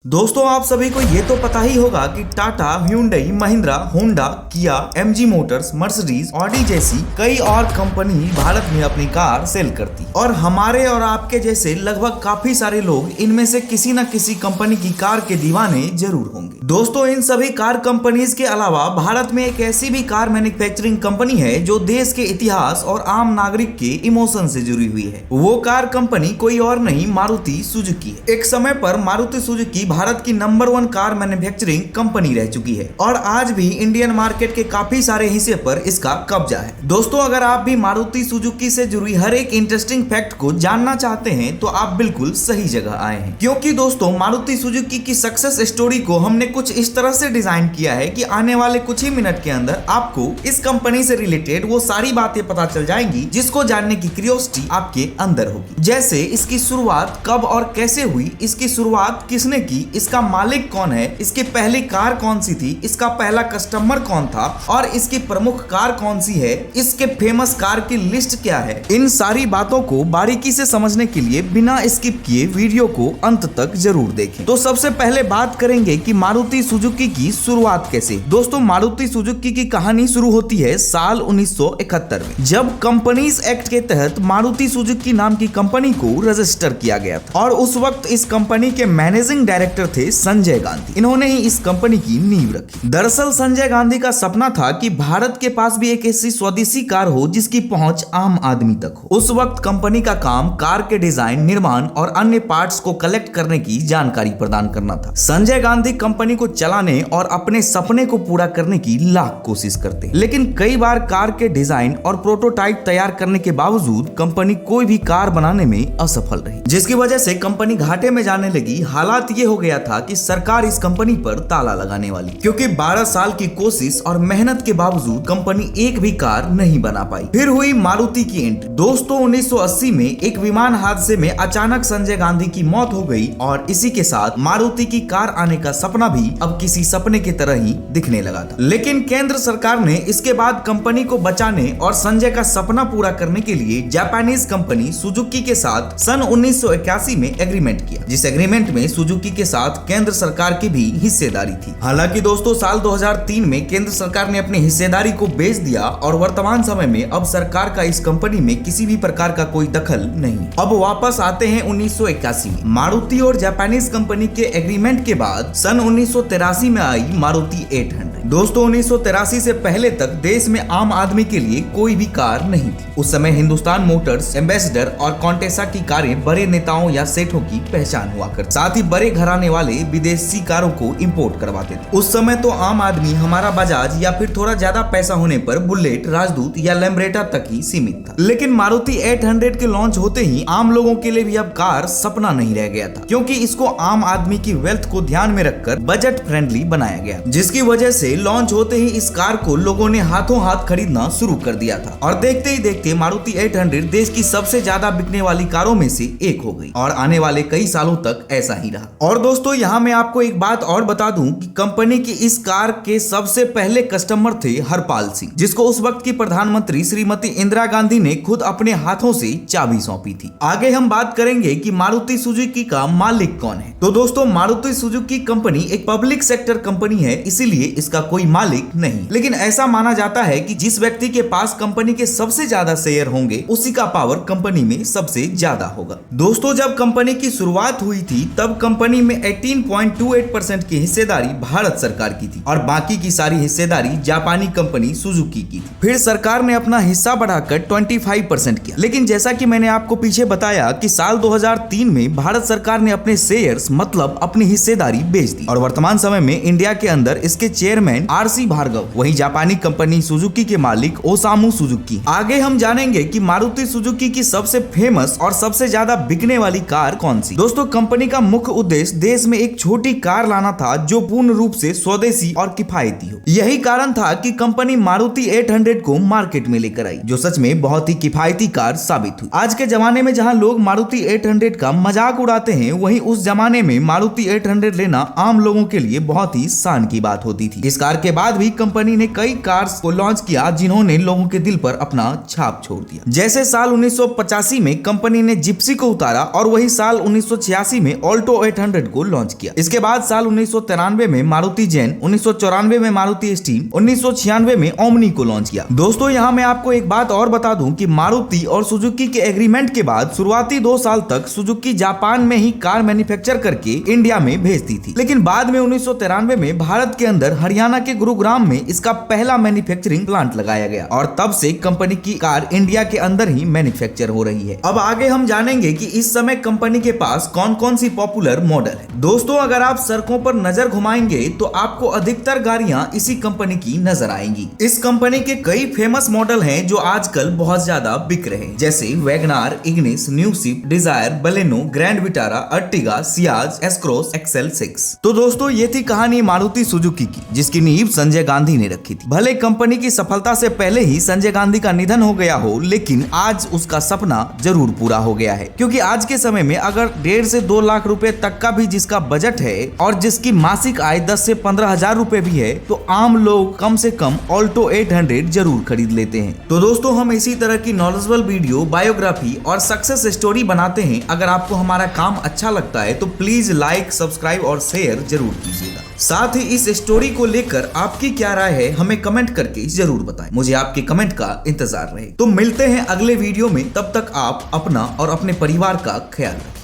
दोस्तों आप सभी को ये तो पता ही होगा कि टाटा, ह्यूंडई, महिंद्रा, होंडा, किया, एमजी मोटर्स, मर्सिडीज, ऑडी जैसी कई और कंपनी भारत में अपनी कार सेल करती और हमारे और आपके जैसे लगभग काफी सारे लोग इनमें से किसी न किसी कंपनी की कार के दीवाने जरूर होंगे। दोस्तों इन सभी कार कंपनीज के अलावा भारत में एक ऐसी भी कार मैन्युफैक्चरिंग कंपनी है जो देश के इतिहास और आम नागरिक के इमोशन से जुड़ी हुई है। वो कार कंपनी कोई और नहीं मारुति सुजुकी है। एक समय पर मारुति सुजुकी भारत की नंबर 1 कार मैन्युफैक्चरिंग कंपनी रह चुकी है और आज भी इंडियन मार्केट के काफी सारे हिस्से पर इसका कब्जा है। दोस्तों अगर आप भी मारुति सुजुकी से जुड़ी हर एक इंटरेस्टिंग फैक्ट को जानना चाहते हैं तो आप बिल्कुल सही जगह आए हैं, क्योंकि दोस्तों मारुति सुजुकी की सक्सेस स्टोरी को हमने कुछ इस तरह से डिजाइन किया है कि आने वाले कुछ ही मिनट के अंदर आपको इस कंपनी से रिलेटेड वो सारी बातें पता चल जाएंगी जिसको जानने की क्यूरियोसिटी आपके अंदर होगी। जैसे इसकी शुरुआत कब और कैसे हुई, इसकी शुरुआत किसने की, इसका मालिक कौन है, इसकी पहली कार कौन सी थी, इसका पहला कस्टमर कौन था और इसकी प्रमुख कार कौन सी है, इसके फेमस कार की लिस्ट क्या है। इन सारी बातों को बारीकी से समझने के लिए बिना स्किप किए वीडियो को अंत तक जरूर देखें। तो सबसे पहले बात करेंगे कि मारुति सुजुकी की शुरुआत कैसे। दोस्तों मारुति सुजुकी की कहानी शुरू होती है साल 1971 में, जब कंपनीज एक्ट के तहत मारुति सुजुकी नाम की कंपनी को रजिस्टर किया गया था और उस वक्त इस कंपनी के मैनेजिंग डायरेक्टर थे संजय गांधी। इन्होंने ही इस कंपनी की नींव रखी। दरअसल संजय गांधी का सपना था कि भारत के पास भी एक ऐसी स्वदेशी कार हो जिसकी पहुंच आम आदमी तक हो। उस वक्त कंपनी का काम कार के डिजाइन, निर्माण और अन्य पार्ट्स को कलेक्ट करने की जानकारी प्रदान करना था। संजय गांधी कंपनी को चलाने और अपने सपने को पूरा करने की लाख कोशिश करते, लेकिन कई बार कार के डिजाइन और प्रोटोटाइप तैयार करने के बावजूद कंपनी कोई भी कार बनाने में असफल रही, जिसकी वजह से कंपनी घाटे में जाने लगी। हालात ये हो गया था कि सरकार इस कंपनी पर ताला लगाने वाली, क्योंकि 12 साल की कोशिश और मेहनत के बावजूद कंपनी एक भी कार नहीं बना पाई। फिर हुई मारुति की एंट्री। दोस्तों 1980 में एक विमान हादसे में अचानक संजय गांधी की मौत हो गई और इसी के साथ मारुति की कार आने का सपना भी अब किसी सपने की तरह ही दिखने लगा था। लेकिन केंद्र सरकार ने इसके बाद कंपनी को बचाने और संजय का सपना पूरा करने के लिए जापानीज कंपनी सुजुकी के साथ सन 1981 में एग्रीमेंट किया, जिस एग्रीमेंट में सुजुकी के साथ केंद्र सरकार की भी हिस्सेदारी थी। हालांकि दोस्तों साल 2003 में केंद्र सरकार ने अपनी हिस्सेदारी को बेच दिया और वर्तमान समय में अब सरकार का इस कंपनी में किसी भी प्रकार का कोई दखल नहीं। अब वापस आते हैं 1981 में। मारुति और जापानीज कंपनी के एग्रीमेंट के बाद सन 1983 में आई मारुति 800। दोस्तों 1983 से पहले तक देश में आम आदमी के लिए कोई भी कार नहीं थी। उस समय हिंदुस्तान मोटर्स, एम्बेसडर और कॉन्टेसा की कारें बड़े नेताओं या सेठों की पहचान हुआ करती, साथ ही बड़े घराने वाले विदेशी कारों को इंपोर्ट करवाते थे। उस समय तो आम आदमी हमारा बजाज या फिर थोड़ा ज्यादा पैसा होने पर बुलेट, राजदूत या लैम्ब्रेटा तक ही सीमित था। लेकिन मारुति 800 के लॉन्च होते ही आम लोगों के लिए भी अब कार सपना नहीं रह गया था, क्योंकि इसको आम आदमी की वेल्थ को ध्यान में रखकर बजट फ्रेंडली बनाया गया, जिसकी वजह से लॉन्च होते ही इस कार को लोगों ने हाथों हाथ खरीदना शुरू कर दिया था और देखते ही देखते मारुति 800 देश की सबसे ज्यादा बिकने वाली कारों में से एक हो गई और आने वाले कई सालों तक ऐसा ही रहा। और दोस्तों यहाँ मैं आपको एक बात और बता दूं कि कंपनी की इस कार के सबसे पहले कस्टमर थे हरपाल सिंह, जिसको उस वक्त की प्रधानमंत्री श्रीमती इंदिरा गांधी ने खुद अपने हाथों से चाबी सौंपी थी। आगे हम बात करेंगे कि मारुति सुजुकी का मालिक कौन है। तो दोस्तों मारुति सुजुकी कंपनी एक पब्लिक सेक्टर कंपनी है, इसीलिए इसका कोई मालिक नहीं, लेकिन ऐसा माना जाता है कि जिस व्यक्ति के पास कंपनी के सबसे ज्यादा शेयर होंगे उसी का पावर कंपनी में सबसे ज्यादा होगा। दोस्तों जब कंपनी की शुरुआत हुई थी तब कंपनी में 18.28% की हिस्सेदारी भारत सरकार की थी और बाकी की सारी हिस्सेदारी जापानी कंपनी सुजुकी की थी। फिर सरकार ने अपना हिस्सा बढ़ाकर 25% किया, लेकिन जैसा कि मैंने आपको पीछे बताया कि साल 2003 में भारत सरकार ने अपने शेयर्स मतलब अपनी हिस्सेदारी बेच दी और वर्तमान समय में इंडिया के अंदर इसके चेयरमैन आरसी भार्गव, वही जापानी कंपनी सुजुकी के मालिक ओसामू सुजुकी। आगे हम जानेंगे कि मारुति सुजुकी की सबसे फेमस और सबसे ज्यादा बिकने वाली कार कौन सी। दोस्तों कंपनी का मुख्य उद्देश्य देश में एक छोटी कार लाना था जो पूर्ण रूप से स्वदेशी और किफायती हो। यही कारण था कि कंपनी मारुति 800 को मार्केट में लेकर आई, जो सच में बहुत ही किफायती कार साबित हुई। आज के जमाने में जहां लोग मारुति 800 का मजाक उड़ाते हैं, वहीं उस जमाने में मारुति 800 लेना आम लोगों के लिए बहुत ही शान की बात होती थी। इस कार के बाद भी कंपनी ने कई कार्स को लॉन्च किया जिन्होंने लोगों के दिल पर अपना छाप छोड़ दिया। जैसे साल 1985 में कंपनी ने जिप्सी को उतारा और वही साल 1986 में ऑल्टो 800 500 को लॉन्च किया। इसके बाद साल 1993 में मारुति जैन, 1994 में मारुति स्टीम, 1996 में ओमनी को लॉन्च किया। दोस्तों यहाँ मैं आपको एक बात और बता दूं कि मारुति और सुजुकी के एग्रीमेंट के बाद शुरुआती 2 साल तक सुजुकी जापान में ही कार मैन्युफैक्चर करके इंडिया में भेजती थी, लेकिन बाद में 1993 में भारत के अंदर हरियाणा के गुरुग्राम में इसका पहला मैन्युफैक्चरिंग प्लांट लगाया गया और तब से कंपनी की कार इंडिया के अंदर ही मैन्युफैक्चर हो रही है। अब आगे हम जानेंगे कि इस समय कंपनी के पास कौन कौन सी पॉपुलर मॉडल है। दोस्तों अगर आप सड़कों पर नजर घुमाएंगे तो आपको अधिकतर गाड़ियां इसी कंपनी की नजर आएंगी। इस कंपनी के कई फेमस मॉडल हैं जो आजकल बहुत ज्यादा बिक रहे हैं, जैसे WagonR, Ignis, new Swift, Dzire, Baleno, Grand Vitara, Ertiga, Ciaz, S Cross, XL 6। तो दोस्तों ये थी कहानी मारुति सुजुकी की, जिसकी नींव संजय गांधी ने रखी थी। भले कंपनी की सफलता से पहले ही संजय गांधी का निधन हो गया हो, लेकिन आज उसका सपना जरूर पूरा हो गया है, क्योंकि आज के समय में अगर 1.5 से 2 लाख रुपए तक का भी जिसका बजट है और जिसकी मासिक आय 10 से 15 हजार रुपए भी है, तो आम लोग कम से कम ऑल्टो 800 जरूर खरीद लेते हैं। तो दोस्तों हम इसी तरह की नॉलेजेबल वीडियो, बायोग्राफी और सक्सेस स्टोरी बनाते हैं। अगर आपको हमारा काम अच्छा लगता है तो प्लीज लाइक, सब्सक्राइब और शेयर जरूर कीजिएगा। साथ ही इस स्टोरी को लेकर आपकी क्या राय है हमें कमेंट करके जरूर बताएं। मुझे आपके कमेंट का इंतजार रहे। तो मिलते हैं अगले वीडियो में, तब तक आप अपना और अपने परिवार का ख्याल रखें।